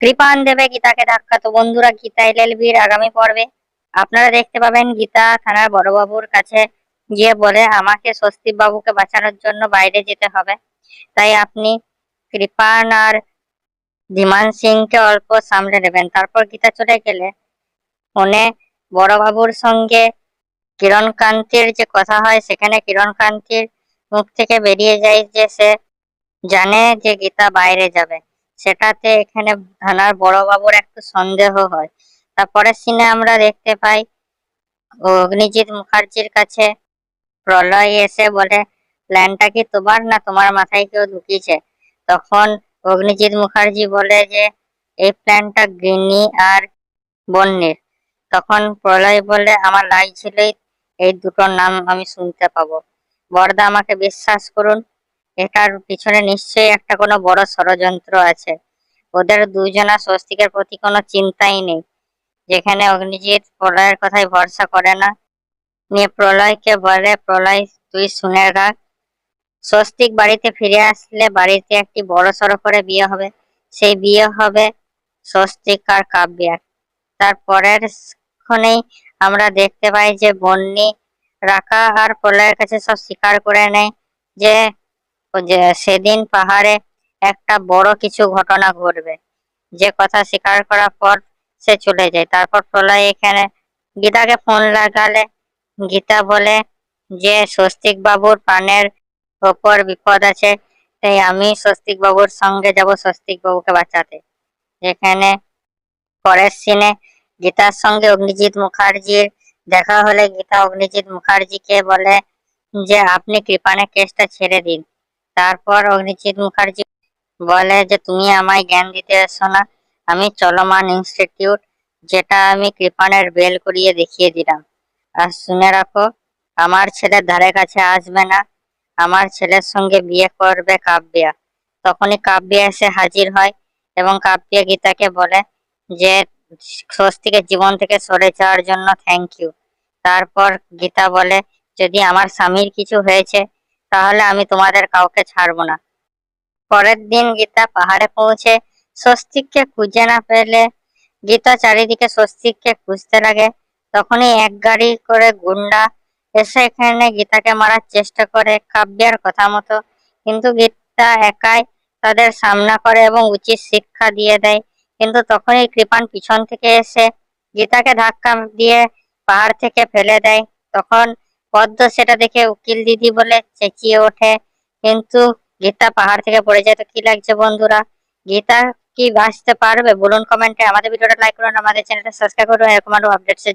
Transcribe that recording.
কৃপান দেবে গীতাকে ধাক্কা। তো বন্ধুরা, গীতা এলএলবির আগামী পর্বে আপনারা দেখতে পাবেন গীতা থানার বড়বাবুর কাছে গিয়ে বলে আমাকে স্বস্তিক বাবুকে বাঁচানোর জন্য বাইরে যেতে হবে, তাই আপনি কৃপান আর ধীমান সিংকে অল্প সামলে নেবেন। তারপর গীতা চলে গেলে ফোনে বড়বাবুর সঙ্গে কিরণ কান্তির যে কথা হয়, সেখানে কিরণ কান্তির মুখ থেকে বেরিয়ে যায় যে সে জানে যে গীতা বাইরে যাবে। সেটাতে এখানে থানার বড়বাবুর একটু সন্দেহ হয়। তারপরের সিনে আমরা দেখতে পাই অগ্নিজিৎ মুখার্জির কাছে প্রলয় এসে বলে, প্ল্যানটা কি তোমার না তোমার মাথায় কেউ ঢুকিয়েছে? তখন অগ্নিজিৎ মুখার্জি বলে যে এই প্ল্যানটা গিন্নি আর বন্যের। তখন প্রলয় বলে, আমার লাগছিলই এই দুটোর নাম আমি শুনতে পাবো। বড়দা, আমাকে বিশ্বাস করুন, এটার পিছনে নিশ্চয়ই একটা কোনো বড় ষড়যন্ত্র আছে। ওদের দুজনা স্বস্তিকের প্রতি কোনো চিন্তাই নেই। যেখানে অগ্নিজিৎ প্রলয়ের কথায় ভরসা করে না, নিয়ে প্রলয়কে বলে, প্রলয় তুই শুনে রাখ, স্বস্তিক বাড়িতে ফিরে আসলে বাড়িতে একটি বড় সড়ো করে বিয়ে হবে। সেই বিয়ে হবে স্বস্তিক আর কাব্যার। তারপরের ক্ষণেই আমরা দেখতে পাই যে বন্যি রাকা আর প্রলয়ের কাছে সব স্বীকার করে নেয় যে সেদিন পাহাড়ে একটা বড় কিছু ঘটনা ঘটবে। যে কথা স্বীকার করার পর সে চলে যায়। তারপর প্রলয় এখানে গীতাকে ফোন লাগালে গীতা বলে যে স্বস্তিক বাবুর প্রাণের ওপর বিপদ আছে, তাই আমি স্বস্তিক বাবুর সঙ্গে যাব স্বস্তিক বাবুকে বাঁচাতে। যেখানে পরের সিনে গীতার সঙ্গে অগ্নিজিৎ মুখার্জির দেখা হলে গীতা অগ্নিজিৎ মুখার্জিকে বলে যে আপনি কৃপানের কেসটা ছেড়ে দিন। তারপর অগ্নিজিৎ মুখার্জি বলে যে তুমি আমায় জ্ঞান দিতে এসো না, আমি চলমান ইনস্টিটিউট, যেটা আমি কৃপানের বেল করিয়ে দেখিয়ে দিলাম। আর শুনে রাখো, আমার ছেলের ধারে কাছে আসবে না, আমার ছেলের সঙ্গে বিয়ে করবে কাব্যা। তখনই কাব্যা এসে হাজির হয় এবং কাব্যা গীতাকে বলে যে স্বস্তিকের জীবন থেকে সরে যাওয়ার জন্য থ্যাংক ইউ। তারপর গীতা বলে, যদি আমার স্বামীর কিছু হয়েছে তাহলে আমি তোমাদের কাউকে ছাড়বো না। পরের দিন গীতা পাহাড়ে পৌঁছে স্বস্তিককে খুঁজে না পেলে গীতা চারিদিকে স্বস্তিককে খুঁজতে লাগে। তখনই এক গাড়ি করে গুন্ডা এসে এখানে গীতাকে মারার চেষ্টা করে কাব্যার কথা মতো, কিন্তু গীতা একাই তাদের সামনা করে এবং উচিত শিক্ষা দিয়ে দেয়। কিন্তু তখনই কৃপান পিছন থেকে এসে গীতাকে ধাক্কা দিয়ে পাহাড় থেকে ফেলে দেয়। তখন পদ্ম সেটা দেখে উকিল দিদি বলে চেঁচিয়ে ওঠে, কিন্তু গীতা পাহাড় থেকে পড়ে যায়। তো কি লাগছে বন্ধুরা, গীতা কি বাঁচতে পারবে? বলুন কমেন্টে। আমাদের ভিডিওটা লাইক করুন, আমাদের চ্যানেলটা সাবস্ক্রাইব করুন এরকম আরো আপডেটস এর জন্য।